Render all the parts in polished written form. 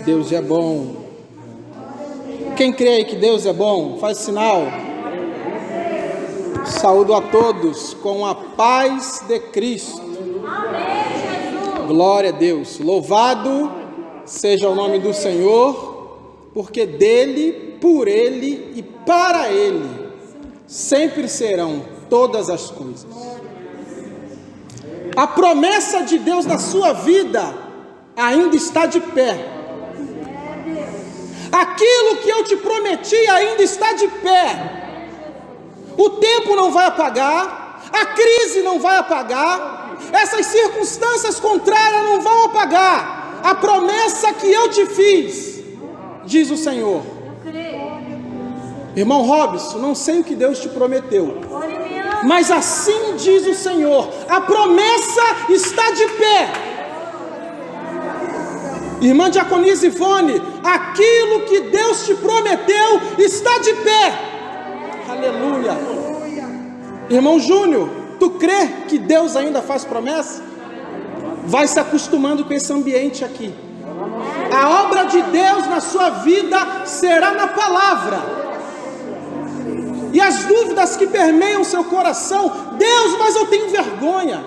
Deus é bom. Quem crê aí que Deus é bom, faz sinal. Saúdo a todos com a paz de Cristo. Glória a Deus. Louvado seja o nome do Senhor, porque dele, por ele e para ele sempre serão todas as coisas. A promessa de Deus na sua vida ainda está de pé. Aquilo que eu te prometi ainda está de pé. O tempo não vai apagar, a crise não vai apagar, essas circunstâncias contrárias não vão apagar a promessa que eu te fiz, diz o Senhor. Irmão Robson, não sei o que Deus te prometeu, mas assim diz o Senhor, a promessa está de pé. Irmã Diaconisa Ivone, aquilo que Deus te prometeu está de pé. Aleluia. Irmão Júnior, tu crê que Deus ainda faz promessa? Vai se acostumando com esse ambiente aqui. A obra de Deus na sua vida será na palavra. E as dúvidas que permeiam seu coração, Deus, mas eu tenho vergonha.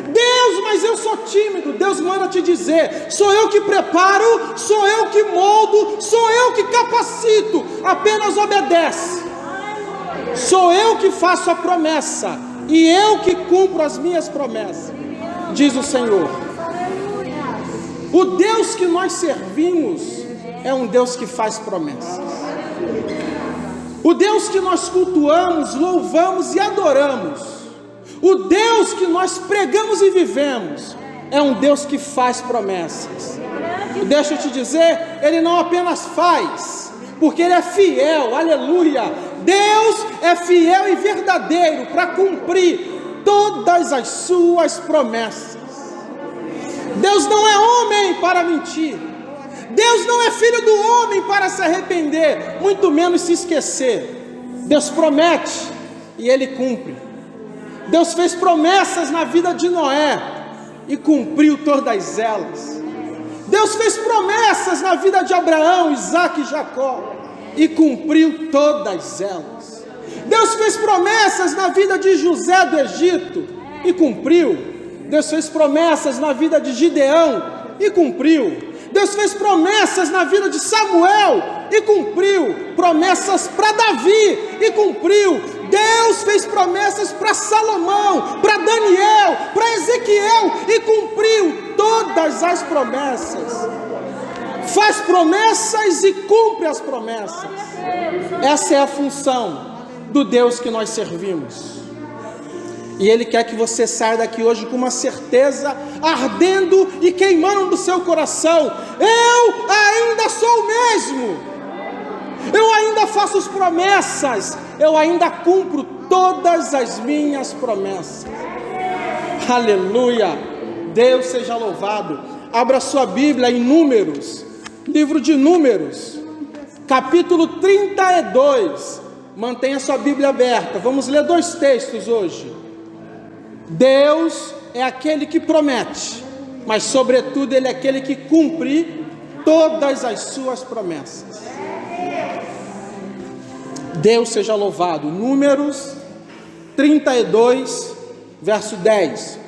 Deus, mas eu sou tímido. Deus manda te dizer, sou eu que preparo, sou eu que moldo, sou eu que capacito, apenas obedece. Sou eu que faço a promessa, e eu que cumpro as minhas promessas, diz o Senhor. O Deus que nós servimos é um Deus que faz promessas. O Deus que nós cultuamos, louvamos e adoramos, o Deus que nós pregamos e vivemos, é um Deus que faz promessas. Deixa eu te dizer, Ele não apenas faz, porque Ele é fiel, aleluia. Deus é fiel e verdadeiro para cumprir todas as suas promessas. Deus não é homem para mentir. Deus não é filho do homem para se arrepender, muito menos se esquecer. Deus promete e Ele cumpre. Deus fez promessas na vida de Noé e cumpriu todas elas. Deus fez promessas na vida de Abraão, Isaque e Jacó e cumpriu todas elas. Deus fez promessas na vida de José do Egito e cumpriu. Deus fez promessas na vida de Gideão e cumpriu. Deus fez promessas na vida de Samuel e cumpriu. Promessas para Davi e cumpriu. Deus fez promessas para Salomão, para Daniel, para Ezequiel e cumpriu todas as promessas. Faz promessas e cumpre as promessas. Essa é a função do Deus que nós servimos. E Ele quer que você saia daqui hoje com uma certeza ardendo e queimando no seu coração. Eu ainda sou o mesmo. Eu ainda faço as promessas. Eu ainda cumpro todas as minhas promessas. Aleluia. Deus seja louvado. Abra sua Bíblia em Números. Livro de Números, capítulo 32. Mantenha sua Bíblia aberta. Vamos ler dois textos hoje. Deus é aquele que promete, mas sobretudo Ele é aquele que cumpre todas as suas promessas. Deus seja louvado. Números 32, verso 10.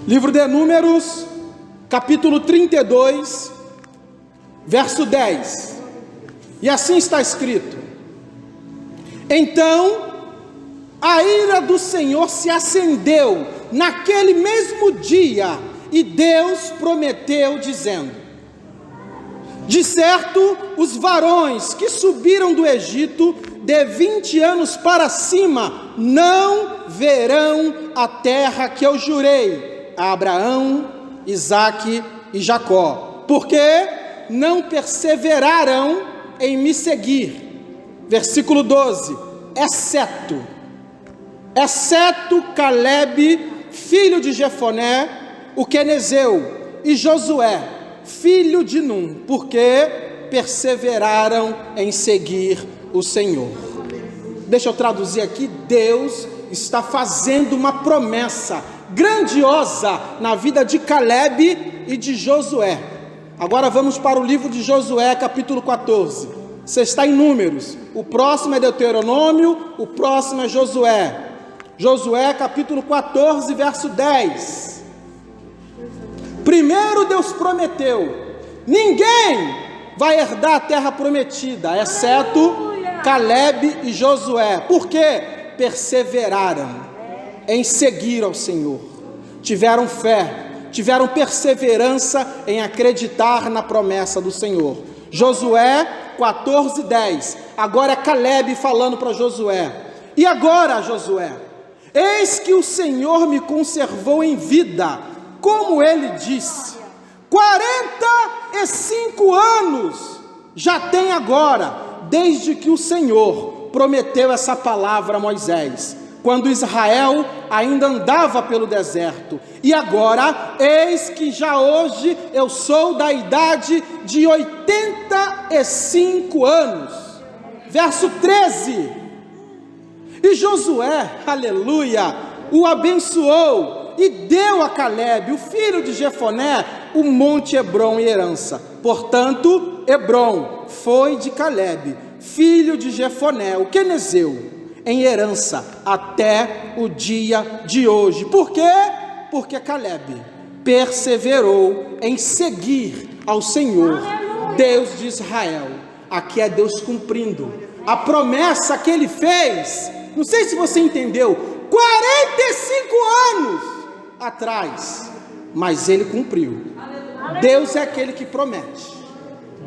Livro de Números, capítulo 32, verso 10. E assim está escrito: então a ira do Senhor se acendeu naquele mesmo dia, e Deus prometeu, dizendo: de certo, os varões que subiram do Egito de 20 anos para cima não verão a terra que eu jurei a Abraão, Isaque e Jacó, porque não perseveraram em me seguir. Versículo 12: exceto Calebe, filho de Jefoné, o quenezeu, e Josué, filho de Num, porque perseveraram em seguir o Senhor. Deixa eu traduzir aqui. Deus está fazendo uma promessa. grandiosa na vida de Calebe e de Josué. Agora vamos para o livro de Josué, capítulo 14. Você está em Números, o próximo é Deuteronômio, o próximo é Josué. Josué, capítulo 14, verso 10. Primeiro Deus prometeu: ninguém vai herdar a terra prometida, exceto Calebe e Josué. Por quê? Perseveraram em seguir ao Senhor, tiveram fé, tiveram perseverança em acreditar na promessa do Senhor. Josué 14:10. Agora é Calebe falando para Josué: e agora, Josué, eis que o Senhor me conservou em vida, como ele disse. 45 anos já tem agora, desde que o Senhor prometeu essa palavra a Moisés, quando Israel ainda andava pelo deserto. E agora, eis que já hoje eu sou da idade de 85 anos. Verso 13. E Josué, aleluia, o abençoou e deu a Calebe, o filho de Jefoné, o monte Hebrom em herança. Portanto, Hebrom foi de Calebe, filho de Jefoné, o quenezeu, em herança até o dia de hoje. Por quê? Porque Calebe perseverou em seguir ao Senhor, Deus de Israel. Aqui é Deus cumprindo a promessa que ele fez. Não sei se você entendeu, 45 anos atrás, mas ele cumpriu. Deus é aquele que promete,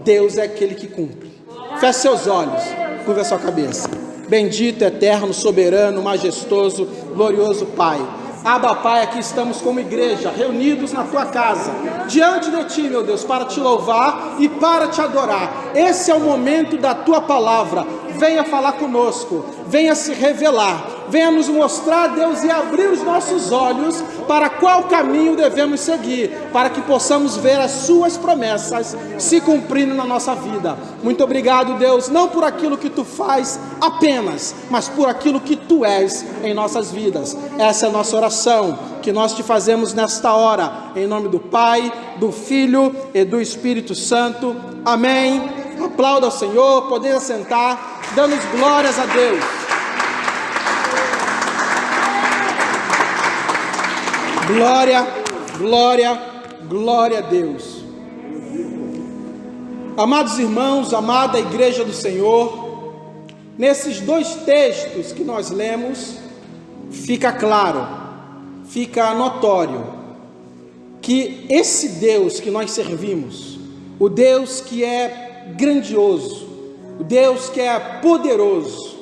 Deus é aquele que cumpre. Feche seus olhos, curva a sua cabeça. Bendito, eterno, soberano, majestoso, glorioso Pai. Abba, Pai, aqui estamos como igreja, reunidos na Tua casa, diante de Ti, meu Deus, para Te louvar e para Te adorar. Esse é o momento da Tua palavra. Venha falar conosco, venha se revelar, venha nos mostrar, Deus, e abrir os nossos olhos para qual caminho devemos seguir, para que possamos ver as Suas promessas se cumprindo na nossa vida. Muito obrigado, Deus, não por aquilo que Tu faz apenas, mas por aquilo que Tu és em nossas vidas. Essa é a nossa oração, que nós Te fazemos nesta hora, em nome do Pai, do Filho e do Espírito Santo. Amém. Aplauda ao Senhor, poder assentar, dando glórias a Deus. Glória, glória, glória a Deus. Amados irmãos, amada igreja do Senhor, nesses dois textos que nós lemos, fica claro, fica notório, que esse Deus que nós servimos, o Deus que é grandioso, o Deus que é poderoso,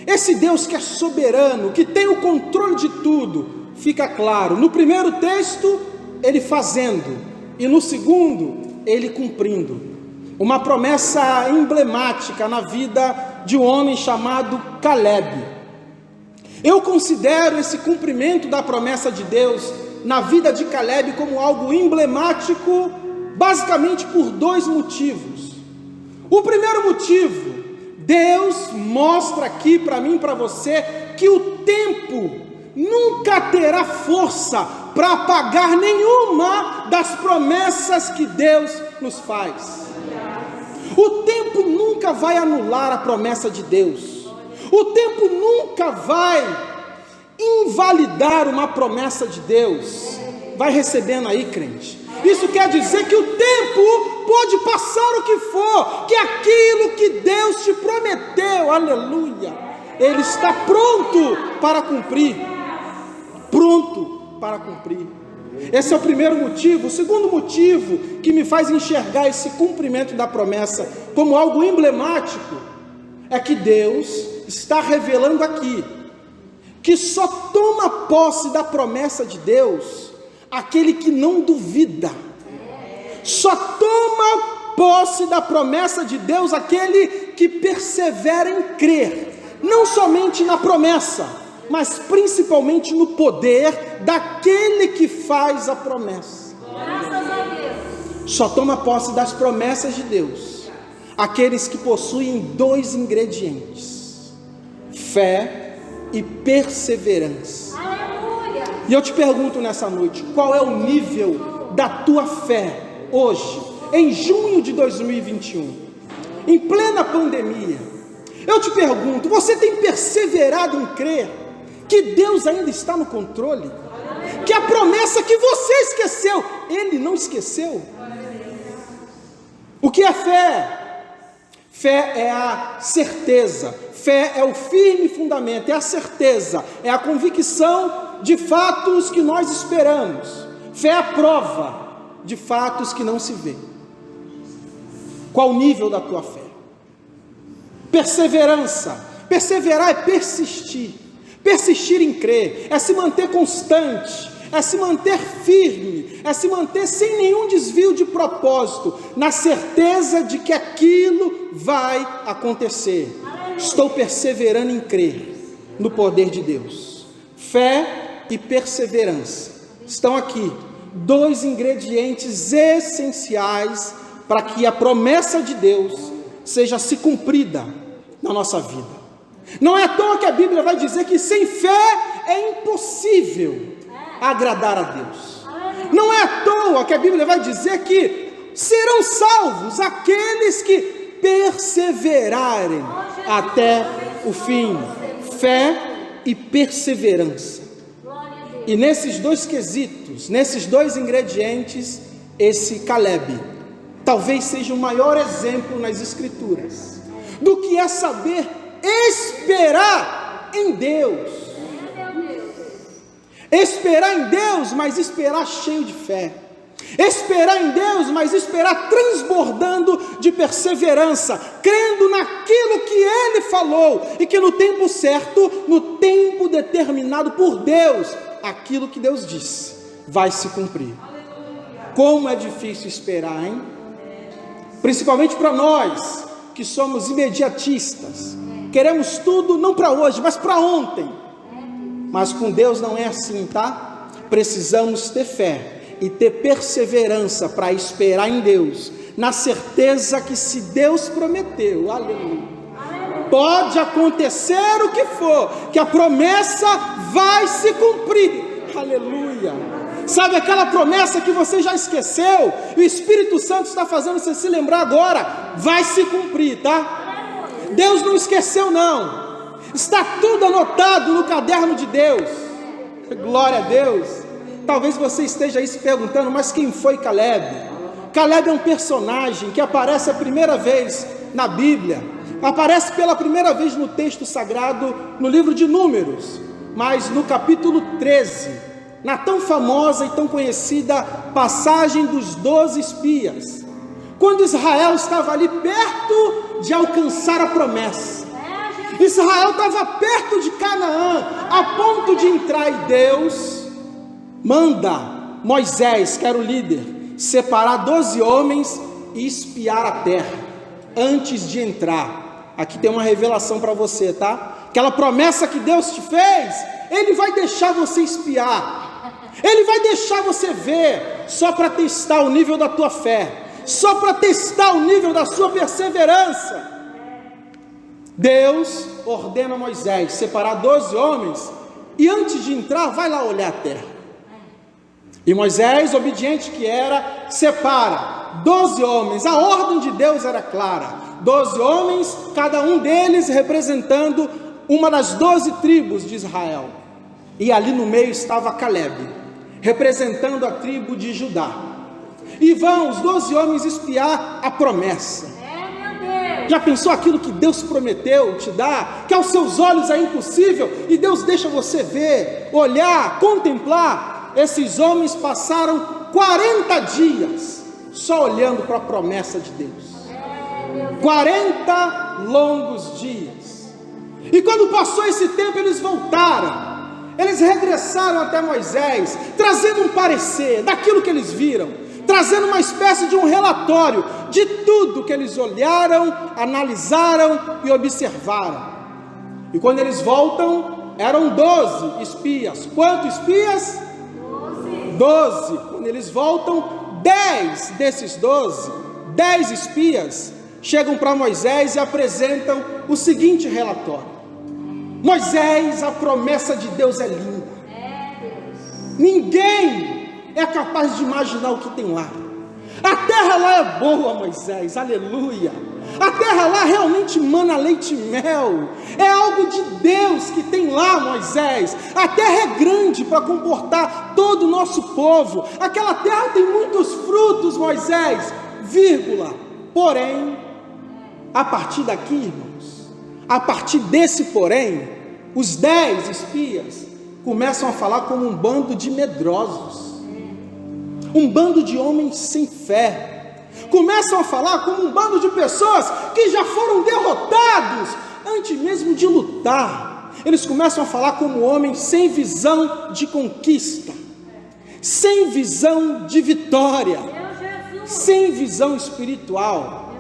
esse Deus que é soberano, que tem o controle de tudo, fica claro. No primeiro texto, ele fazendo, e no segundo, ele cumprindo. Uma promessa emblemática na vida de um homem chamado Calebe. Eu considero esse cumprimento da promessa de Deus na vida de Calebe como algo emblemático, basicamente por dois motivos. O primeiro motivo, Deus mostra aqui para mim e para você que o tempo nunca terá força para apagar nenhuma das promessas que Deus nos faz. O tempo nunca vai anular a promessa de Deus. O tempo nunca vai invalidar uma promessa de Deus. Vai recebendo aí, crente. Isso quer dizer que o tempo pode passar o que for, que aquilo que Deus te prometeu, aleluia, Ele está pronto para cumprir. Pronto para cumprir. Esse é o primeiro motivo. O segundo motivo que me faz enxergar esse cumprimento da promessa como algo emblemático é que Deus está revelando aqui que só toma posse da promessa de Deus aquele que não duvida. Só toma posse da promessa de Deus aquele que persevera em crer, não somente na promessa, mas principalmente no poder daquele que faz a promessa. Só toma posse das promessas de Deus aqueles que possuem dois ingredientes: fé e perseverança. E eu te pergunto nessa noite, qual é o nível da tua fé hoje, em junho de 2021, em plena pandemia? Eu te pergunto, você tem perseverado em crer que Deus ainda está no controle? Que a promessa que você esqueceu, Ele não esqueceu? O que é fé? Fé é a certeza, fé é o firme fundamento, é a certeza, é a convicção de fatos que nós esperamos. Fé é a prova de fatos que não se vê. Qual o nível da tua fé? Perseverança. Perseverar é persistir. Persistir em crer, é se manter constante, é se manter firme, é se manter sem nenhum desvio de propósito, na certeza de que aquilo vai acontecer. Estou perseverando em crer no poder de Deus. Fé e perseverança estão aqui, dois ingredientes essenciais para que a promessa de Deus seja se cumprida na nossa vida. Não é à toa que a Bíblia vai dizer que sem fé é impossível agradar a Deus. Não é à toa que a Bíblia vai dizer que serão salvos aqueles que perseverarem até o fim. Fé e perseverança. E nesses dois quesitos, nesses dois ingredientes, esse Caleb talvez seja o maior exemplo nas Escrituras do que é saber esperar em Deus. Esperar em Deus, mas esperar cheio de fé. Esperar em Deus, mas esperar transbordando de perseverança, crendo naquilo que Ele falou, e que no tempo certo, no tempo determinado por Deus, aquilo que Deus disse vai se cumprir. Como é difícil esperar, hein? Principalmente para nós que somos imediatistas. Queremos tudo não para hoje, mas para ontem. Mas com Deus não é assim, tá? Precisamos ter fé e ter perseverança para esperar em Deus, na certeza que se Deus prometeu, aleluia, pode acontecer o que for, que a promessa vai se cumprir, aleluia. Sabe aquela promessa que você já esqueceu, e o Espírito Santo está fazendo você se lembrar agora, vai se cumprir, tá? Deus não esqueceu não, está tudo anotado no caderno de Deus, glória a Deus. Talvez você esteja aí se perguntando, mas quem foi Caleb? Caleb é um personagem que aparece a primeira vez na Bíblia, aparece pela primeira vez no texto sagrado, no livro de Números, mas no capítulo 13, na tão famosa e tão conhecida passagem dos 12 espias, quando Israel estava ali perto de alcançar a promessa. Israel estava perto de Canaã, a ponto de entrar, e Deus manda Moisés, que era o líder, separar 12 homens e espiar a terra, antes de entrar. Aqui tem uma revelação para você, tá? Aquela promessa que Deus te fez, Ele vai deixar você espiar, Ele vai deixar você ver, só para testar o nível da tua fé, só para testar o nível da sua perseverança. Deus ordena a Moisés separar 12 homens, e antes de entrar, vai lá olhar a terra. E Moisés, obediente que era, separa 12 homens, a ordem de Deus era clara, 12 homens, cada um deles representando uma das 12 tribos de Israel, e ali no meio estava Caleb, representando a tribo de Judá, e vão os 12 homens espiar a promessa. Já pensou aquilo que Deus prometeu te dar, que aos seus olhos é impossível, e Deus deixa você ver, olhar, contemplar? Esses homens passaram 40 dias só olhando para a promessa de Deus, 40 longos dias, e quando passou esse tempo eles voltaram, eles regressaram até Moisés, trazendo um parecer daquilo que eles viram, trazendo uma espécie de um relatório de tudo que eles olharam, analisaram e observaram. E quando eles voltam, eram 12 espias. Quantos espias? 12. Quando eles voltam, 10 desses 12, 10 espias, chegam para Moisés e apresentam o seguinte relatório: Moisés, a promessa de Deus é linda. Ninguém é capaz de imaginar o que tem lá. A terra lá é boa, Moisés, aleluia. A terra lá realmente mana leite e mel. É algo de Deus que tem lá, Moisés. A terra é grande para comportar todo o nosso povo. Aquela terra tem muitos frutos, Moisés, vírgula. Porém, a partir daqui, irmãos, a partir desse porém, os 10 espias começam a falar como um bando de medrosos, um bando de homens sem fé. Começam a falar como um bando de pessoas que já foram derrotados antes mesmo de lutar. Eles começam a falar como homens sem visão de conquista, sem visão de vitória, sem visão espiritual.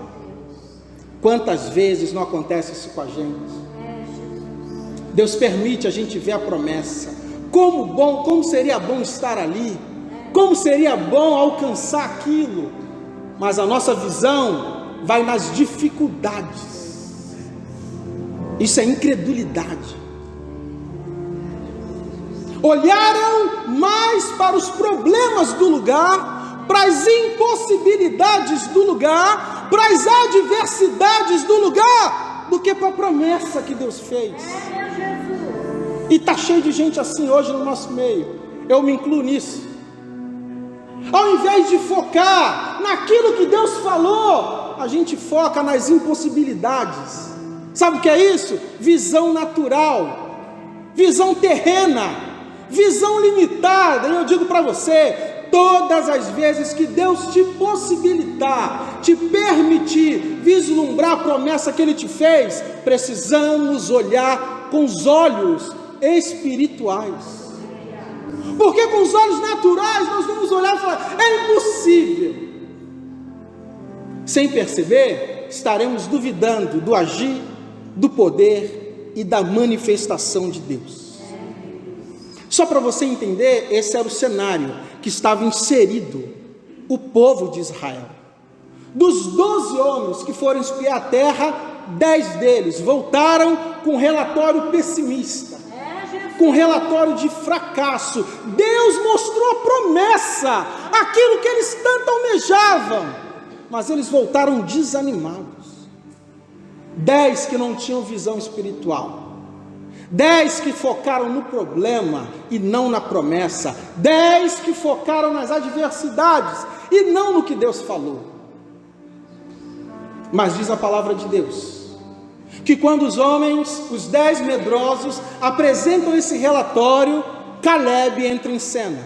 Quantas vezes não acontece isso com a gente? Deus permite a gente ver a promessa. Como seria bom estar ali, como seria bom alcançar aquilo, mas a nossa visão vai nas dificuldades. Isso é incredulidade. Olharam mais para os problemas do lugar, para as impossibilidades do lugar, para as adversidades do lugar, do que para a promessa que Deus fez. E está cheio de gente assim hoje no nosso meio. Eu me incluo nisso. Ao invés de focar naquilo que Deus falou, a gente foca nas impossibilidades. Sabe o que é isso? Visão natural, visão terrena, visão limitada. E eu digo para você, todas as vezes que Deus te possibilitar, te permitir vislumbrar a promessa que Ele te fez, precisamos olhar com os olhos espirituais. Porque com os olhos naturais nós vamos olhar e falar, é impossível. Sem perceber, estaremos duvidando do agir, do poder e da manifestação de Deus. Só para você entender, esse era o cenário que estava inserido o povo de Israel. Dos 12 homens que foram espiar a terra, 10 deles voltaram com um relatório pessimista, com relatório de fracasso. Deus mostrou a promessa, aquilo que eles tanto almejavam, mas eles voltaram desanimados. 10 que não tinham visão espiritual, 10 que focaram no problema e não na promessa, 10 que focaram nas adversidades e não no que Deus falou. Mas diz a palavra de Deus que quando os homens, os 10 medrosos, apresentam esse relatório, Caleb entra em cena.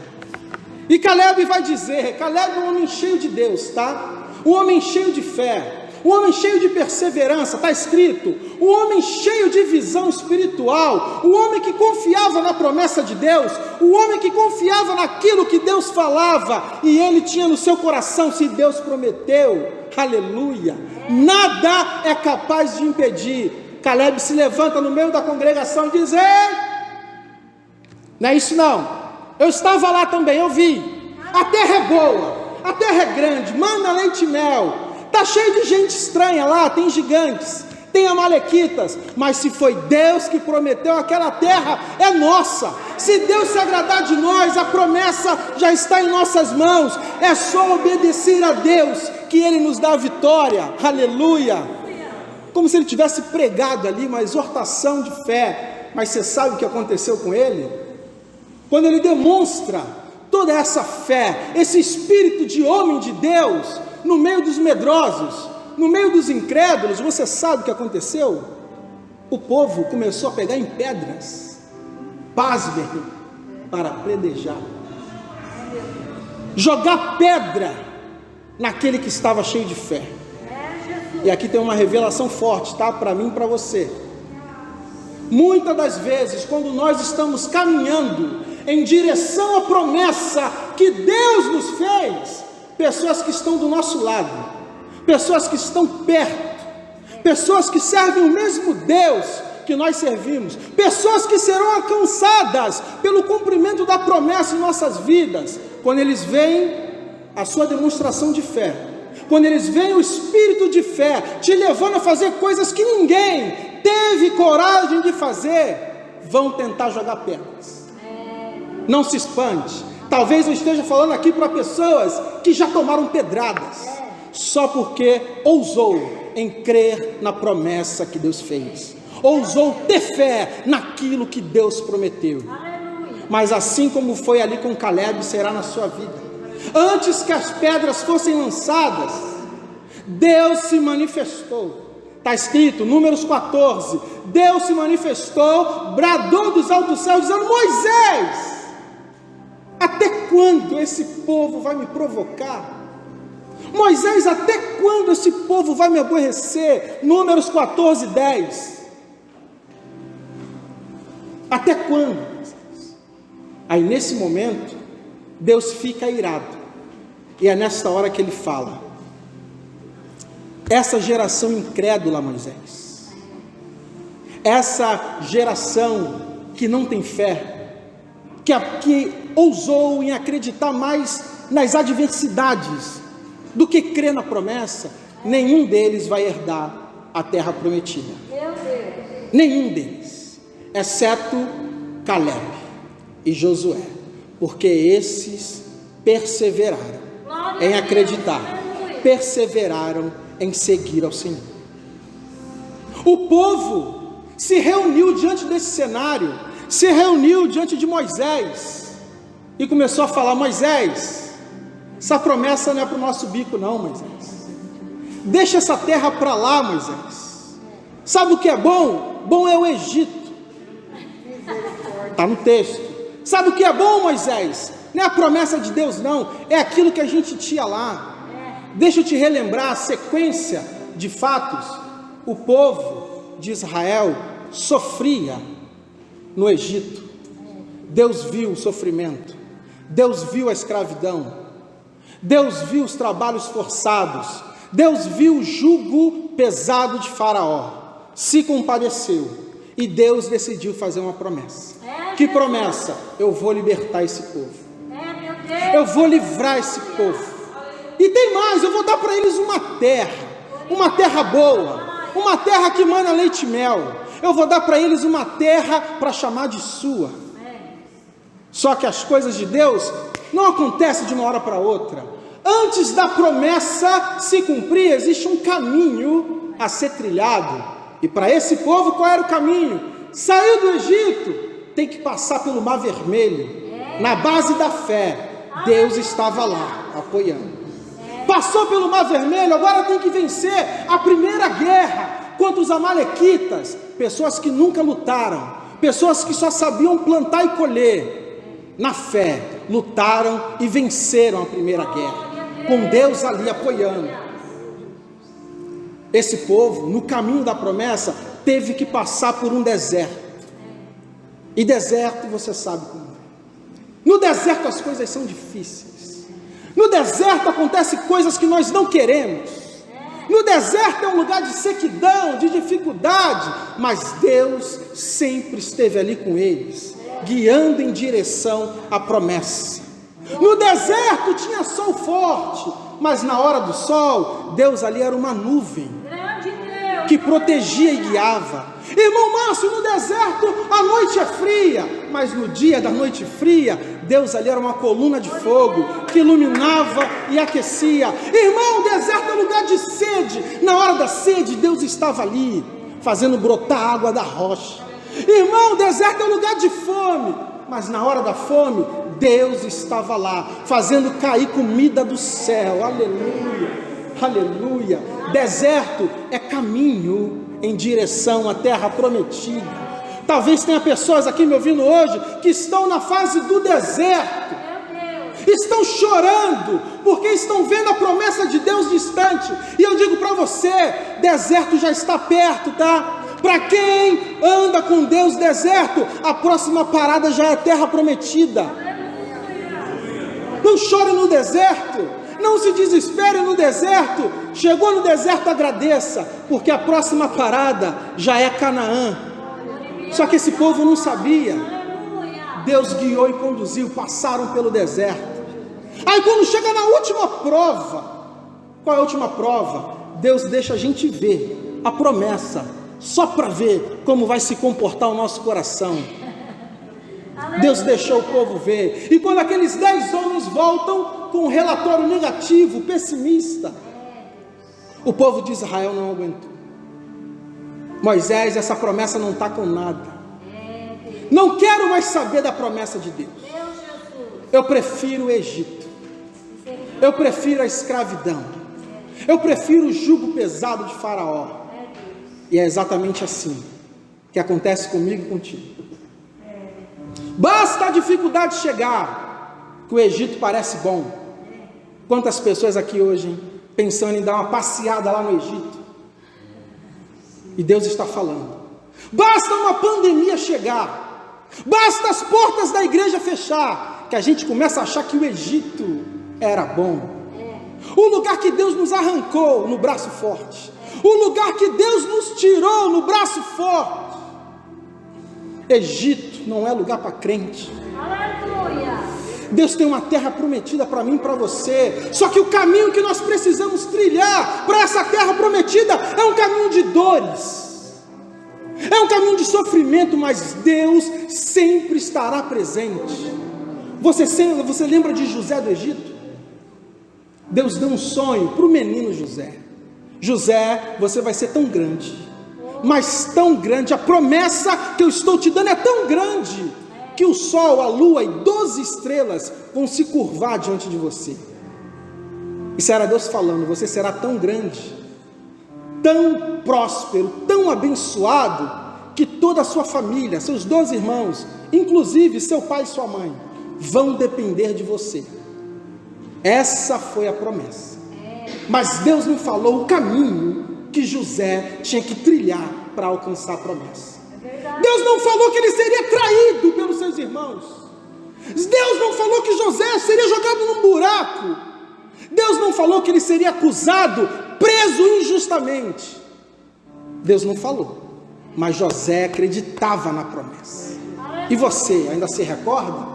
E Caleb vai dizer, Caleb é um homem cheio de Deus, tá? Um homem cheio de fé, um homem cheio de perseverança, está escrito, um homem cheio de visão espiritual, um homem que confiava na promessa de Deus, um homem que confiava naquilo que Deus falava, e ele tinha no seu coração, se Deus prometeu, aleluia, nada é capaz de impedir. Caleb se levanta no meio da congregação e diz, ei, não é isso não, eu estava lá também, eu vi, a terra é boa, a terra é grande, mana leite e mel, está cheio de gente estranha lá, tem gigantes, tem amalequitas, mas se foi Deus que prometeu aquela terra, é nossa. Se Deus se agradar de nós, a promessa já está em nossas mãos, é só obedecer a Deus, que Ele nos dá a vitória, aleluia. Como se Ele tivesse pregado ali uma exortação de fé. Mas você sabe o que aconteceu com ele? Quando ele demonstra toda essa fé, esse espírito de homem de Deus, no meio dos medrosos, no meio dos incrédulos, você sabe o que aconteceu? O povo começou a pegar em pedras, pasmem, para apedrejar, jogar pedra naquele que estava cheio de fé. E aqui tem uma revelação forte, tá? Para mim e para você. Muitas das vezes, quando nós estamos caminhando em direção à promessa que Deus nos fez, pessoas que estão do nosso lado, pessoas que estão perto, pessoas que servem o mesmo Deus que nós servimos, pessoas que serão alcançadas pelo cumprimento da promessa em nossas vidas, quando eles veem a sua demonstração de fé, quando eles veem o espírito de fé te levando a fazer coisas que ninguém teve coragem de fazer, vão tentar jogar pedras. Não se espante. Talvez eu esteja falando aqui para pessoas que já tomaram pedradas, só porque ousou em crer na promessa que Deus fez, ousou ter fé naquilo que Deus prometeu. Mas assim como foi ali com Caleb, será na sua vida. Antes que as pedras fossem lançadas, Deus se manifestou. Está escrito, Números 14, Deus se manifestou, bradou dos altos céus, dizendo: Moisés, até quando esse povo vai me provocar? Moisés, até quando esse povo vai me aborrecer? Números 14, 10. Até quando? Aí nesse momento, Deus fica irado, e é nesta hora que ele fala: essa geração incrédula, Moisés, essa geração que não tem fé, que ousou em acreditar mais nas adversidades do que crer na promessa, nenhum deles vai herdar a terra prometida. Nenhum deles, exceto Caleb e Josué, porque esses perseveraram em acreditar, perseveraram em seguir ao Senhor. O povo se reuniu diante desse cenário, se reuniu diante de Moisés e começou a falar: Moisés, essa promessa não é para o nosso bico não, Moisés. Deixa essa terra para lá, Moisés. Sabe o que é bom? Bom é o Egito. Está no texto. Sabe o que é bom, Moisés? Não é a promessa de Deus não, é aquilo que a gente tinha lá. Deixa eu te relembrar a sequência de fatos. O povo de Israel sofria no Egito. Deus viu o sofrimento, Deus viu a escravidão, Deus viu os trabalhos forçados, Deus viu o jugo pesado de Faraó, se compadeceu, e Deus decidiu fazer uma promessa. Que promessa? Eu vou libertar esse povo, eu vou livrar esse povo. E tem mais, eu vou dar para eles uma terra boa, uma terra que mana leite e mel. Eu vou dar para eles uma terra para chamar de sua. Só que as coisas de Deus não acontecem de uma hora para outra. Antes da promessa se cumprir, existe um caminho a ser trilhado. E para esse povo, qual era o caminho? Saiu do Egito, tem que passar pelo Mar Vermelho. Na base da fé, Deus estava lá, apoiando. Passou pelo Mar Vermelho, agora tem que vencer a primeira guerra contra os amalequitas, pessoas que nunca lutaram, pessoas que só sabiam plantar e colher. Na fé, lutaram e venceram a primeira guerra, com Deus ali apoiando. Esse povo, no caminho da promessa, teve que passar por um deserto. E deserto, você sabe como é. No deserto as coisas são difíceis. No deserto acontecem coisas que nós não queremos. No deserto é um lugar de sequidão, de dificuldade, mas Deus sempre esteve ali com eles, guiando em direção à promessa. No deserto tinha sol forte, mas na hora do sol, Deus ali era uma nuvem que protegia e guiava. Irmão Márcio, no deserto a noite é fria, mas no dia da noite fria, Deus ali era uma coluna de fogo que iluminava e aquecia. Irmão, o deserto é lugar de sede. Na hora da sede, Deus estava ali, fazendo brotar água da rocha. Irmão, o deserto é lugar de fome, mas na hora da fome, Deus estava lá, fazendo cair comida do céu. Aleluia, aleluia. Deserto é caminho em direção à terra prometida. Talvez tenha pessoas aqui me ouvindo hoje que estão na fase do deserto, estão chorando porque estão vendo a promessa de Deus distante. E eu digo para você, deserto já está perto, tá? Para quem anda com Deus, deserto, a próxima parada já é a terra prometida. Não chore no deserto, não se desespere no deserto. Chegou no deserto, agradeça, porque a próxima parada já é Canaã. Só que esse povo não sabia. Deus guiou e conduziu, passaram pelo deserto. Aí quando chega na última prova, qual é a última prova? Deus deixa a gente ver a promessa, só para ver como vai se comportar o nosso coração. Deus deixou o povo ver. E quando aqueles 10 homens voltam com um relatório negativo, pessimista, o povo de Israel não aguentou. Moisés, essa promessa não está com nada. Não quero mais saber da promessa de Deus. Eu prefiro o Egito. Eu prefiro a escravidão. Eu prefiro o jugo pesado de Faraó. E é exatamente assim que acontece comigo e contigo. Basta a dificuldade chegar, que o Egito parece bom. Quantas pessoas aqui hoje, hein, pensando em dar uma passeada lá no Egito? E Deus está falando. Basta uma pandemia chegar, basta as portas da igreja fechar, que a gente começa a achar que o Egito era bom. O lugar que Deus nos arrancou no braço forte, o lugar que Deus nos tirou no braço forte. Egito não é lugar para crente. Aleluia. Deus tem uma terra prometida para mim e para você. Só que o caminho que nós precisamos trilhar para essa terra prometida é um caminho de dores, é um caminho de sofrimento, mas Deus sempre estará presente. Você lembra de José do Egito? Deus deu um sonho para o menino José. José, você vai ser tão grande, mas tão grande, a promessa que eu estou te dando é tão grande, que o sol, a lua e 12 estrelas vão se curvar diante de você. Isso era Deus falando, você será tão grande, tão próspero, tão abençoado, que toda a sua família, seus 12 irmãos, inclusive seu pai e sua mãe, vão depender de você. Essa foi a promessa. Mas Deus não falou o caminho que José tinha que trilhar para alcançar a promessa. Deus não falou que ele seria traído pelos seus irmãos. Deus não falou que José seria jogado num buraco. Deus não falou que ele seria acusado, preso injustamente. Deus não falou. Mas José acreditava na promessa. E você ainda se recorda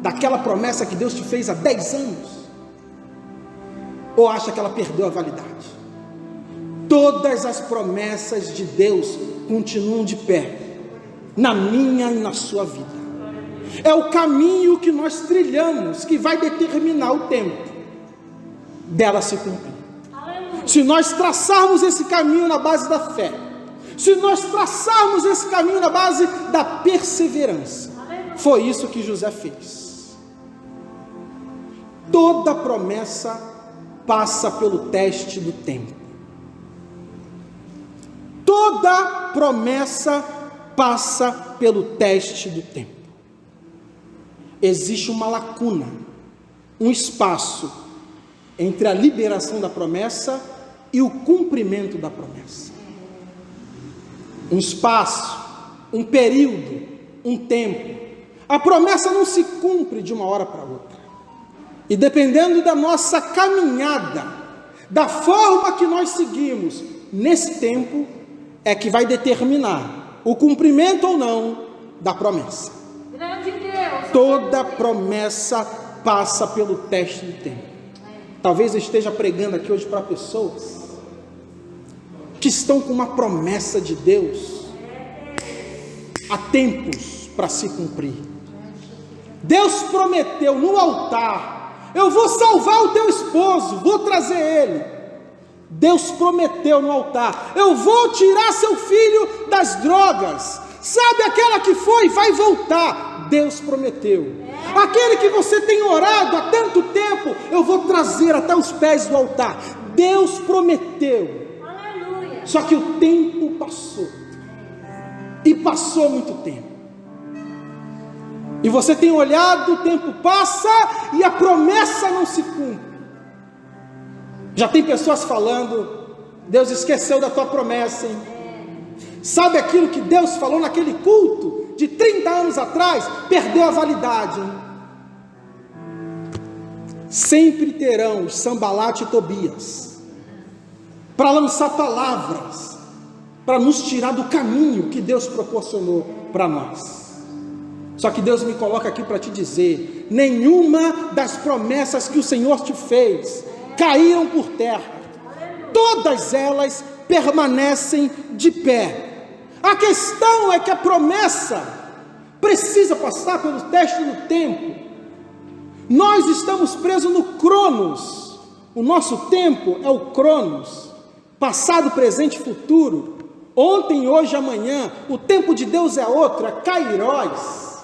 daquela promessa que Deus te fez há 10 anos? Ou acha que ela perdeu a validade? Todas as promessas de Deus continuam de pé, na minha e na sua vida. É o caminho que nós trilhamos que vai determinar o tempo dela se cumprir. Se nós traçarmos esse caminho na base da fé, se nós traçarmos esse caminho na base da perseverança, foi isso que José fez. Toda promessa passa pelo teste do tempo. Toda promessa passa pelo teste do tempo. Existe uma lacuna, um espaço entre a liberação da promessa e o cumprimento da promessa. Um espaço, um período, um tempo. A promessa não se cumpre de uma hora para outra. E dependendo da nossa caminhada, da forma que nós seguimos nesse tempo, é que vai determinar o cumprimento ou não da promessa. Grande Deus. Toda promessa passa pelo teste do tempo. Talvez eu esteja pregando aqui hoje para pessoas que estão com uma promessa de Deus há tempos para se cumprir. Deus prometeu no altar: eu vou salvar o teu esposo, vou trazer ele. Deus prometeu no altar: eu vou tirar seu filho das drogas. Sabe aquela que foi, vai voltar. Deus prometeu. Aquele que você tem orado há tanto tempo, eu vou trazer até os pés do altar. Deus prometeu. Aleluia. Só que o tempo passou. E passou muito tempo. E você tem olhado, o tempo passa e a promessa não se cumpre. Já tem pessoas falando: Deus esqueceu da tua promessa, hein? Sabe aquilo que Deus falou naquele culto de 30 anos atrás? Perdeu a validade, hein? Sempre terão os Sambalate e Tobias para lançar palavras, para nos tirar do caminho que Deus proporcionou para nós. Só que Deus me coloca aqui para te dizer: nenhuma das promessas que o Senhor te fez caíram por terra. Todas elas permanecem de pé. A questão é que a promessa precisa passar pelo teste do tempo. Nós estamos presos no Cronos. O nosso tempo é o Cronos. Passado, presente e futuro. Ontem, hoje, amanhã. O tempo de Deus é outro, é Kairos.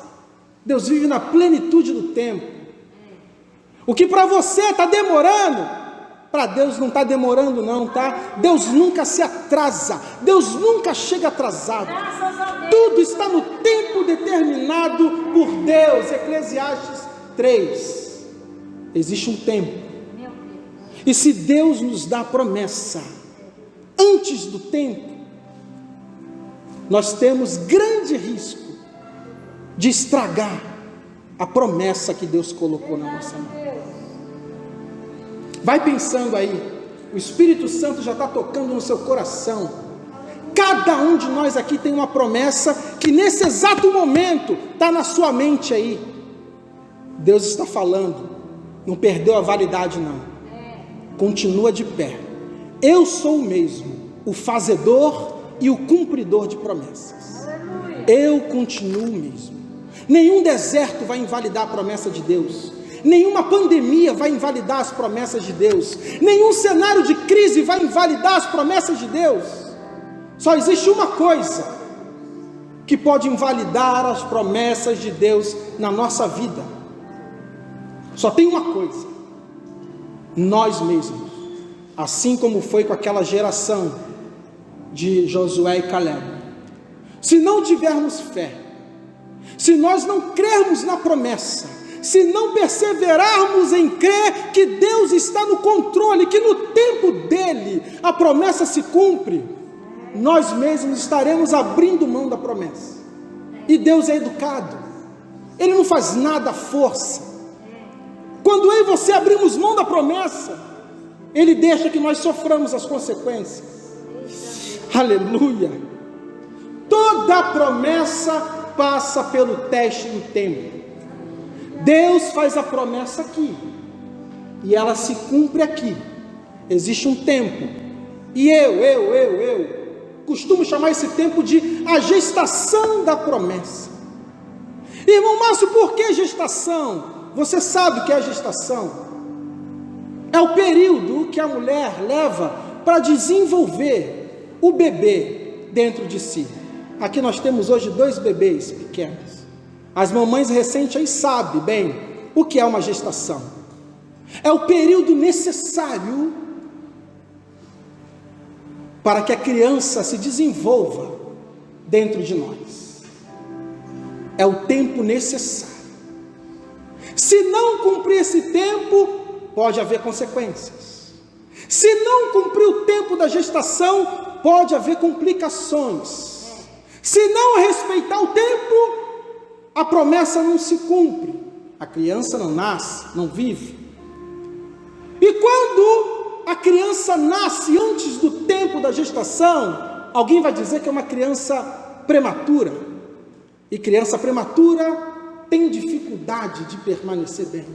Deus vive na plenitude do tempo. O que para você está demorando, para Deus não está demorando não, tá? Deus nunca se atrasa, Deus nunca chega atrasado. Tudo está no tempo determinado por Deus. Eclesiastes 3. Existe um tempo. E se Deus nos dá a promessa antes do tempo, nós temos grande risco de estragar a promessa que Deus colocou na nossa mão. Vai pensando aí, o Espírito Santo já está tocando no seu coração. Cada um de nós aqui tem uma promessa que nesse exato momento está na sua mente aí. Deus está falando, não perdeu a validade não, continua de pé. Eu sou o mesmo, o fazedor e o cumpridor de promessas. Eu continuo o mesmo. Nenhum deserto vai invalidar a promessa de Deus. Nenhuma pandemia vai invalidar as promessas de Deus. Nenhum cenário de crise vai invalidar as promessas de Deus. Só existe uma coisa que pode invalidar as promessas de Deus na nossa vida. Só tem uma coisa: nós mesmos. Assim como foi com aquela geração de Josué e Caleb. Se não tivermos fé, se nós não crermos na promessa, se não perseverarmos em crer que Deus está no controle, que no tempo dele a promessa se cumpre, nós mesmos estaremos abrindo mão da promessa. E Deus é educado, Ele não faz nada à força. Quando eu e você abrimos mão da promessa, Ele deixa que nós soframos as consequências. Aleluia! Toda promessa passa pelo teste do tempo. Deus faz a promessa aqui, e ela se cumpre aqui. Existe um tempo, e eu costumo chamar esse tempo de a gestação da promessa. Irmão Márcio, por que gestação? Você sabe o que é a gestação? É o período que a mulher leva para desenvolver o bebê dentro de si. Aqui nós temos hoje 2 bebês pequenos. As mamães recentes aí sabem bem o que é uma gestação. É o período necessário para que a criança se desenvolva dentro de nós. É o tempo necessário. Se não cumprir esse tempo, pode haver consequências. Se não cumprir o tempo da gestação, pode haver complicações. Se não respeitar o tempo, a promessa não se cumpre, a criança não nasce, não vive. E quando a criança nasce antes do tempo da gestação, alguém vai dizer que é uma criança prematura. E criança prematura tem dificuldade de permanecer bem.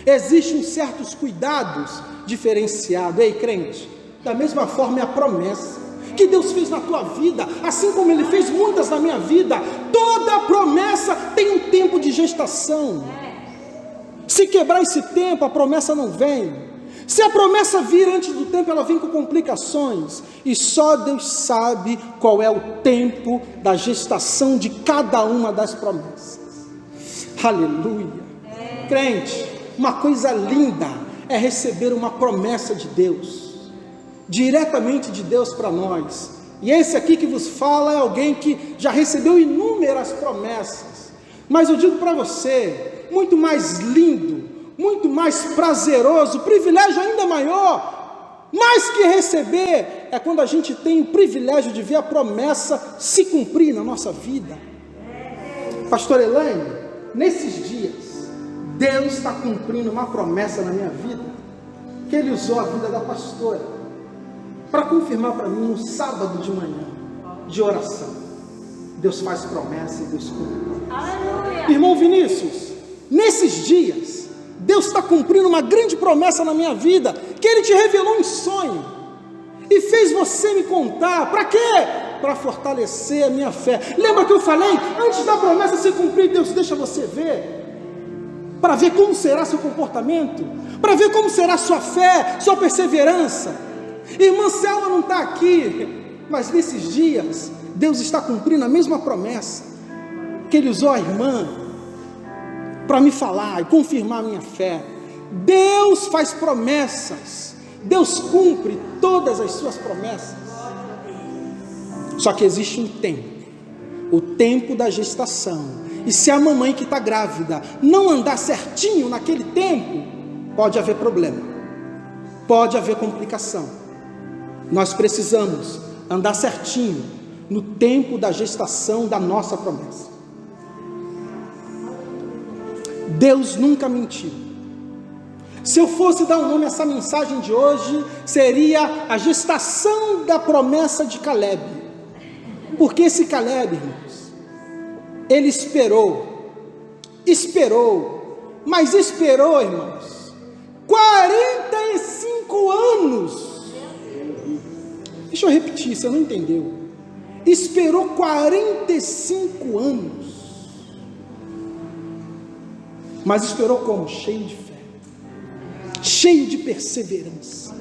Existem certos cuidados diferenciados. Ei, crente, da mesma forma é a promessa que Deus fez na tua vida, assim como Ele fez muitas na minha vida. Toda promessa tem um tempo de gestação. Se quebrar esse tempo, a promessa não vem. Se a promessa vir antes do tempo, ela vem com complicações. E só Deus sabe qual é o tempo da gestação de cada uma das promessas. Aleluia. Crente, uma coisa linda é receber uma promessa de Deus, diretamente de Deus para nós. E esse aqui que vos fala é alguém que já recebeu inúmeras promessas. Mas eu digo para você, muito mais lindo, muito mais prazeroso, privilégio ainda maior, mais que receber, é quando a gente tem o privilégio de ver a promessa se cumprir na nossa vida. Pastor Elaine, nesses dias, Deus está cumprindo uma promessa na minha vida, que Ele usou a vida da pastora, para confirmar para mim no sábado de manhã, de oração. Deus faz promessa e Deus cumpre promessa. Irmão Vinícius, nesses dias, Deus está cumprindo uma grande promessa na minha vida, que Ele te revelou em sonho, e fez você me contar. Para quê? para fortalecer a minha fé. Lembra que eu falei, antes da promessa se cumprir, Deus deixa você ver, para ver como será seu comportamento, para ver como será sua fé, sua perseverança. Irmã Selma não está aqui, mas nesses dias, Deus está cumprindo a mesma promessa, que Ele usou a irmã, para me falar e confirmar a minha fé. Deus faz promessas, Deus cumpre todas as suas promessas, só que existe um tempo, o tempo da gestação, e se a mamãe que está grávida não andar certinho naquele tempo, pode haver problema, pode haver complicação. Nós precisamos andar certinho no tempo da gestação da nossa promessa. Deus nunca mentiu. Se eu fosse dar um nome a essa mensagem de hoje, seria a gestação da promessa de Caleb, porque esse Caleb, irmãos, ele esperou, mas esperou, irmãos, 45 anos, deixa eu repetir, você não entendeu, esperou 45 anos, mas esperou como? Cheio de fé, cheio de perseverança.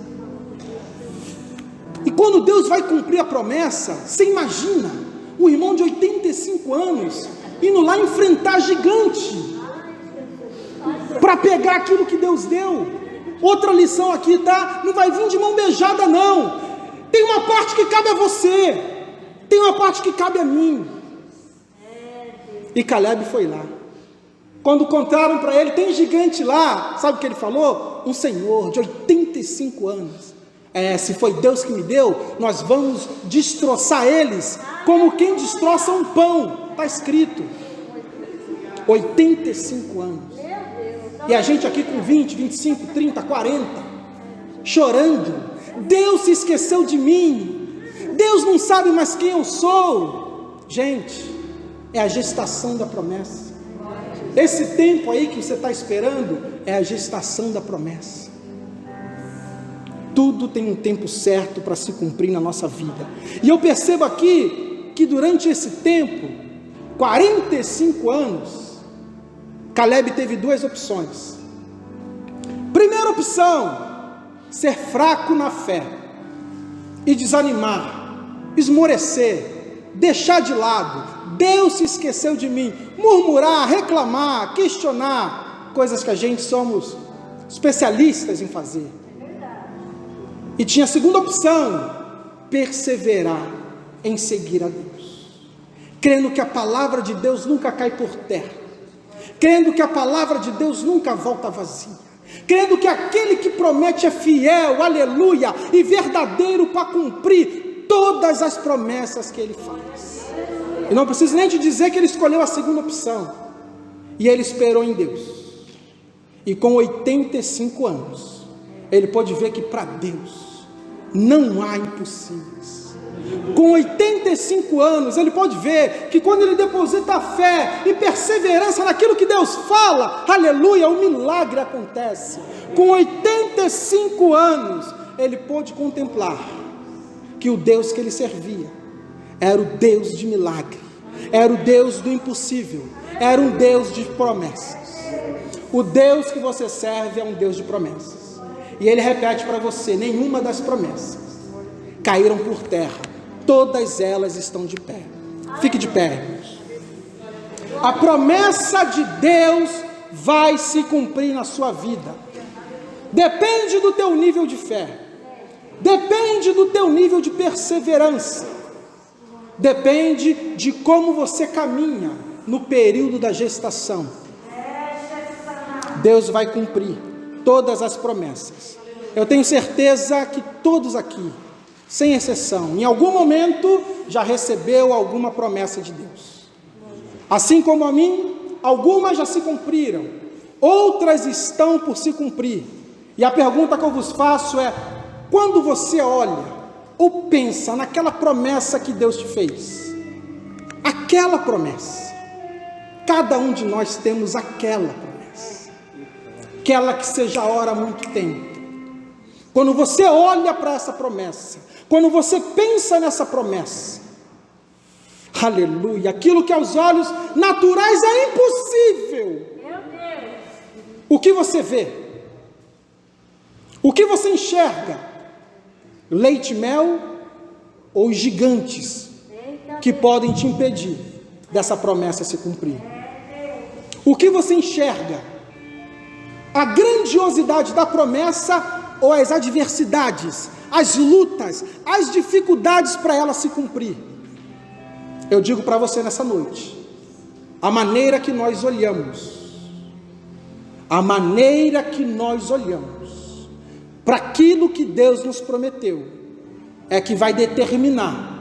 E quando Deus vai cumprir a promessa, você imagina, um irmão de 85 anos, indo lá enfrentar gigante, para pegar aquilo que Deus deu. Outra lição aqui, tá? Não vai vir de mão beijada não, tem uma parte que cabe a você, tem uma parte que cabe a mim. E Caleb foi lá, quando contaram para ele, tem gigante lá, sabe o que ele falou? Um senhor de 85 anos, se foi Deus que me deu, nós vamos destroçar eles, como quem destroça um pão, está escrito, 85 anos, e a gente aqui com 20, 25, 30, 40, chorando, Deus se esqueceu de mim, Deus não sabe mais quem eu sou. Gente, é a gestação da promessa. Esse tempo aí que você está esperando, é a gestação da promessa. Tudo tem um tempo certo para se cumprir na nossa vida, e eu percebo aqui, que durante esse tempo, 45 anos, Caleb teve duas opções. Primeira opção, ser fraco na fé, e desanimar, esmorecer, deixar de lado, Deus se esqueceu de mim, murmurar, reclamar, questionar, coisas que a gente somos especialistas em fazer. E tinha a segunda opção, perseverar em seguir a Deus, crendo que a palavra de Deus nunca cai por terra, crendo que a palavra de Deus nunca volta vazia, crendo que aquele que promete é fiel, aleluia, e verdadeiro para cumprir todas as promessas que Ele faz. E não preciso nem te dizer que ele escolheu a segunda opção, e ele esperou em Deus, e com 85 anos, ele pôde ver que para Deus não há impossíveis. Com 85 anos, ele pode ver que quando ele deposita fé e perseverança naquilo que Deus fala, aleluia, o milagre acontece. Com 85 anos, ele pôde contemplar que o Deus que ele servia era o Deus de milagre, era o Deus do impossível, era um Deus de promessas. O Deus que você serve é um Deus de promessas. E ele repete para você, nenhuma das promessas caíram por terra, todas elas estão de pé. Fique de pé, irmãos. A promessa de Deus vai se cumprir na sua vida. Depende do teu nível de fé, depende do teu nível de perseverança, depende de como você caminha no período da gestação. Deus vai cumprir todas as promessas. Eu tenho certeza que todos aqui, sem exceção, em algum momento já recebeu alguma promessa de Deus. Assim como a mim, algumas já se cumpriram, outras estão por se cumprir. E a pergunta que eu vos faço é: quando você olha ou pensa naquela promessa que Deus te fez, aquela promessa, cada um de nós temos aquela promessa, aquela que seja ora há muito tempo. Quando você olha para essa promessa, quando você pensa nessa promessa, Aleluia. Aquilo que aos olhos naturais é impossível. Meu Deus. O que você vê? O que você enxerga? Leite e mel ou gigantes que podem te impedir dessa promessa se cumprir? O que você enxerga? A grandiosidade da promessa ou as adversidades, as lutas, as dificuldades para ela se cumprir? Eu digo para você nessa noite, a maneira que nós olhamos para aquilo que Deus nos prometeu, é que vai determinar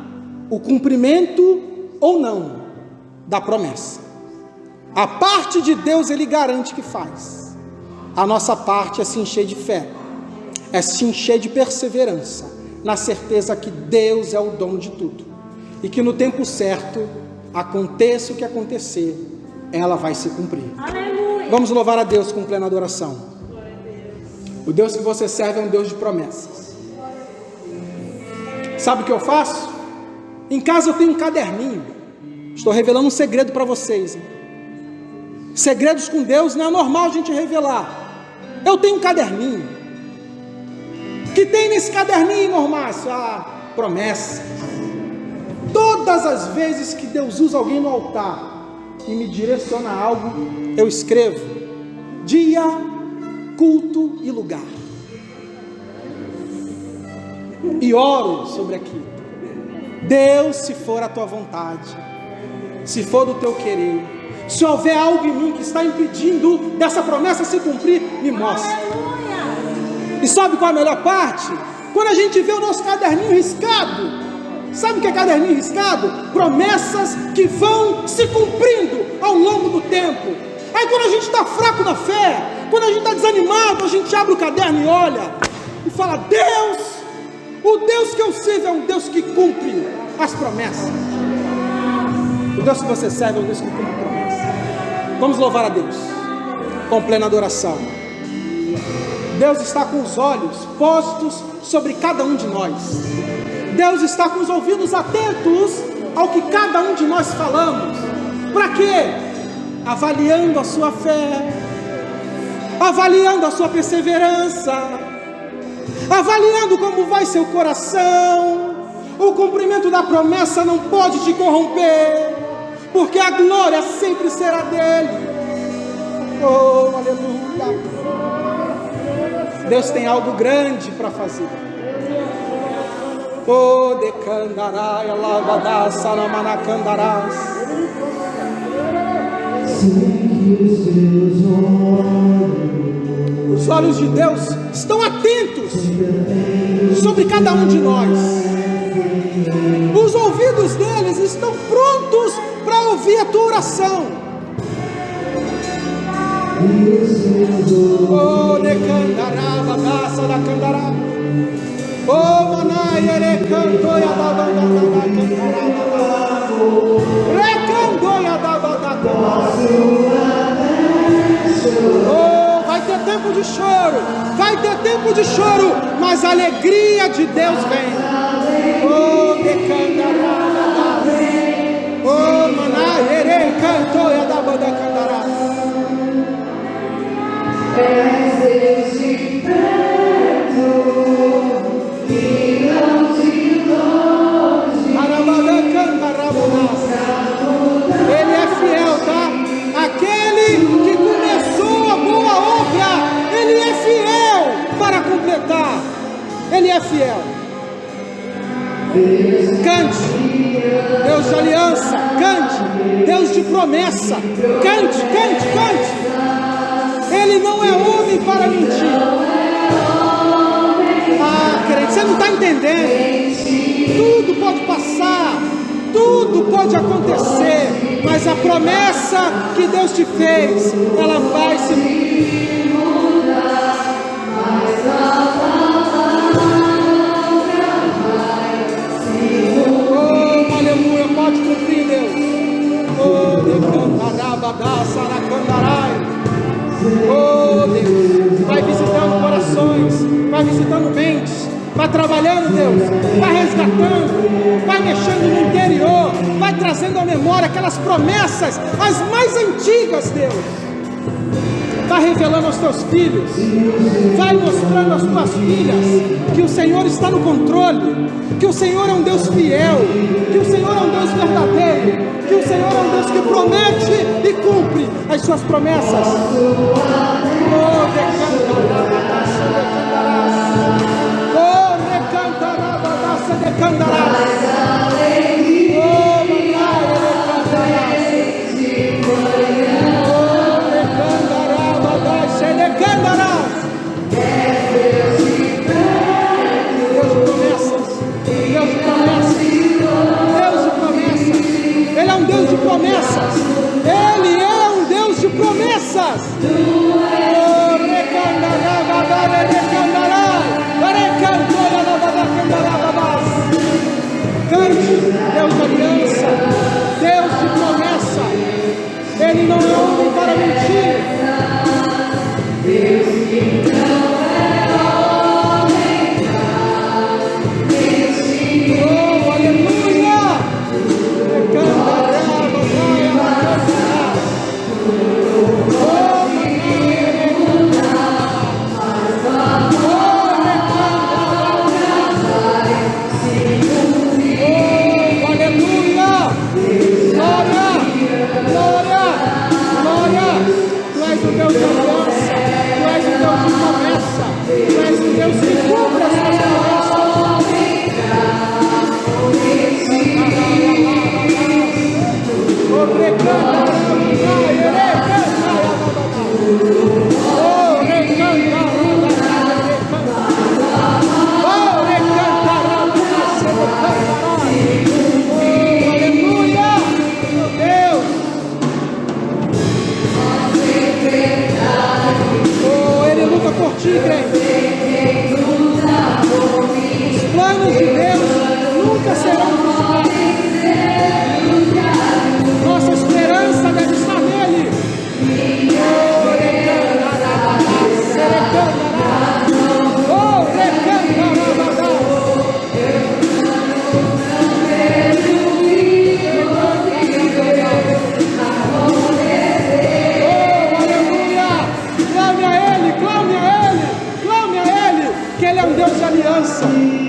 o cumprimento ou não da promessa. A parte de Deus Ele garante que faz, a nossa parte é se encher de fé, é se encher de perseverança, na certeza que Deus é o dono de tudo, e que no tempo certo, aconteça o que acontecer, ela vai se cumprir. Aleluia. Vamos louvar a Deus com plena adoração. O Deus que você serve é um Deus de promessas. Sabe o que eu faço? Em casa eu tenho um caderninho. Estou revelando um segredo para vocês, hein? Segredos com Deus não é normal a gente revelar. Eu tenho um caderninho. O que tem nesse caderninho, irmão Márcio? Promessa. Todas as vezes que Deus usa alguém no altar e me direciona a algo, eu escrevo dia, culto e lugar, e oro sobre aquilo. Deus, se for a tua vontade, se for do teu querer, se houver algo em mim que está impedindo dessa promessa se cumprir, me mostra. Aleluia. E sabe qual é a melhor parte? Quando a gente vê o nosso caderninho riscado. Sabe o que é caderninho riscado? Promessas que vão se cumprindo ao longo do tempo. Aí quando a gente está fraco na fé, quando a gente está desanimado, a gente abre o caderno e olha e fala: Deus, o Deus que eu sirvo é um Deus que cumpre as promessas. O Deus que você serve é um Deus que cumpre as promessas. Vamos louvar a Deus com plena adoração. Deus está com os olhos postos sobre cada um de nós. Deus está com os ouvidos atentos ao que cada um de nós falamos. Para quê? Avaliando a sua fé, avaliando a sua perseverança, avaliando como vai seu coração. O cumprimento da promessa não pode te corromper, porque a glória sempre será dele. Oh, aleluia. Deus tem algo grande para fazer. Oh, decandarai, alabadá, saramanacandarás. Os olhos de Deus estão atentos sobre cada um de nós. Os ouvidos deles estão prontos para ouvir a tua oração. Oh, decandará, badaça da candará. Oh, manai, erecandoia da banda candará. Recandoia da banda. Oh, vai ter tempo de choro, vai ter tempo de choro, mas a alegria de Deus vem. Oh, decandará. Oh, manai, erecandoia da banda candará. Ele é fiel, tá? Aquele que começou a boa obra, ele é fiel para completar. Ele é fiel. Cante, Deus de aliança. Cante, Deus de promessa. Cante, cante, cante. Ele não é homem para mentir. Querido, você não está entendendo. Tudo pode passar, tudo pode acontecer, mas a promessa que Deus te fez, ela vai se cumprir. Oh, aleluia, pode cumprir, Deus. Oh, Deus, vai visitando corações, vai visitando mentes, vai trabalhando, Deus, vai resgatando, vai mexendo no interior, vai trazendo à memória aquelas promessas, as mais antigas, Deus. Vai revelando aos teus filhos, vai mostrando às tuas filhas que o Senhor está no controle, que o Senhor é um Deus fiel, que o Senhor é um Deus verdadeiro, que o Senhor é um Deus que promete e cumpre as suas promessas. Ele é um Deus de promessas. Ele é um Deus de promessas. Cante, Deus de aliança, Deus de promessa. Ele não é homem para mentir. Deus que não é homem para mentir. Oh, aleluia! Os planos de Deus nunca serão frustrados. Nossa esperança deve estar nele.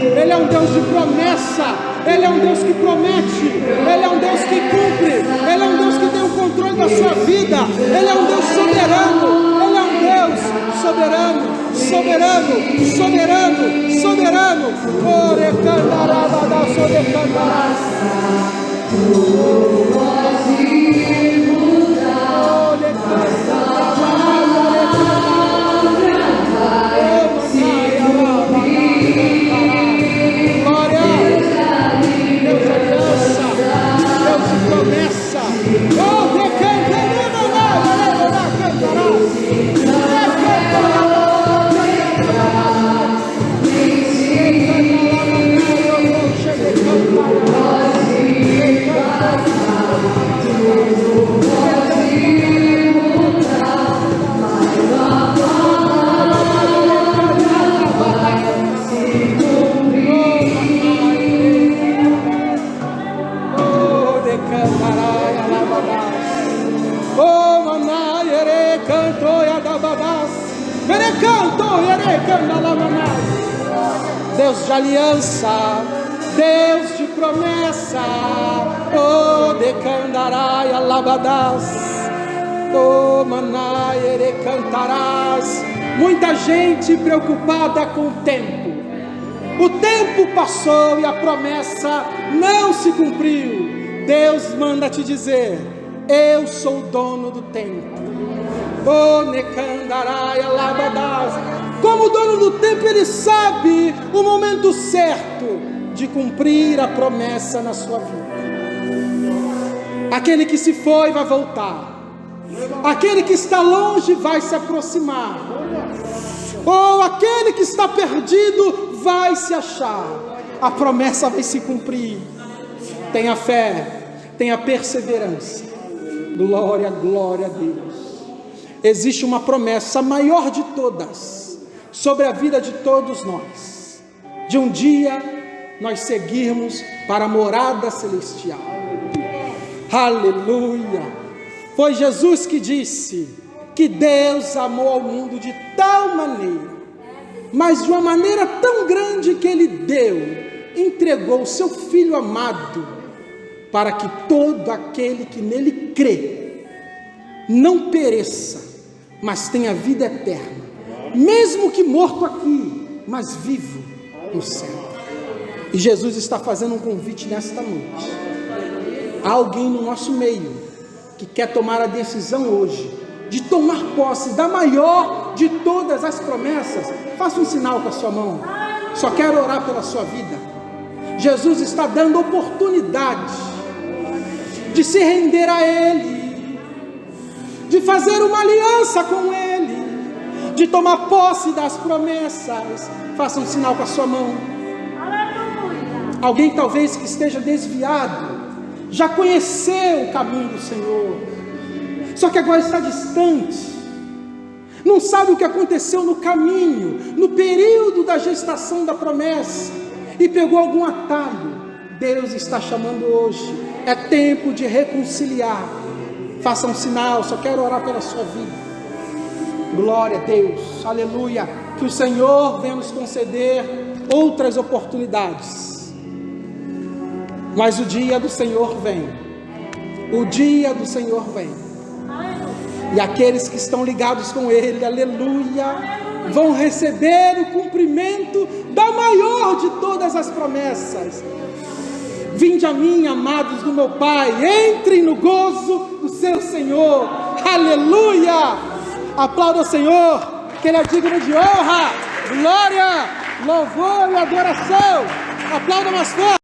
Ele é um Deus de promessa, Ele é um Deus que promete, Ele é um Deus que cumpre, Ele é um Deus que tem o controle da sua vida, Ele é um Deus soberano, Ele é um Deus soberano, soberano, soberano, soberano. Deus de aliança, Deus de promessa, oh, decandarai alabadas, oh, manaiere cantarás. Muita gente preocupada com o tempo passou e a promessa não se cumpriu. Deus manda te dizer: eu sou o dono do tempo, oh, necandarai alabadas. Como dono do tempo, Ele sabe o momento certo de cumprir a promessa na sua vida. Aquele que se foi vai voltar, aquele que está longe vai se aproximar, ou aquele que está perdido vai se achar. A promessa vai se cumprir. Tenha fé, tenha perseverança. Glória, glória a Deus. Existe uma promessa maior de todas sobre a vida de todos nós, de um dia nós seguirmos para a morada celestial. Aleluia. Foi Jesus que disse que Deus amou ao mundo de tal maneira, mas de uma maneira tão grande que Ele entregou o seu Filho amado, para que todo aquele que nele crê, não pereça, mas tenha vida eterna, mesmo que morto aqui, mas vivo no céu. E Jesus está fazendo um convite nesta noite. Há alguém no nosso meio que quer tomar a decisão hoje de tomar posse da maior de todas as promessas. Faça um sinal com a sua mão. Só quero orar pela sua vida. Jesus está dando oportunidade de se render a Ele, de fazer uma aliança com Ele, de tomar posse das promessas. Faça um sinal com a sua mão. Alguém talvez que esteja desviado, já conheceu o caminho do Senhor, só que agora está distante, não sabe o que aconteceu no caminho, no período da gestação da promessa, e pegou algum atalho. Deus está chamando hoje, é tempo de reconciliar. Faça um sinal, só quero orar pela sua vida. Glória a Deus, aleluia, que o Senhor venha nos conceder outras oportunidades. Mas o dia do Senhor vem, o dia do Senhor vem, e aqueles que estão ligados com Ele, aleluia, vão receber o cumprimento da maior de todas as promessas. Vinde a mim, amados do meu Pai, entrem no gozo do seu Senhor, aleluia. Aplauda o Senhor, que Ele é digno de honra, glória, louvor e adoração. Aplauda mais forte.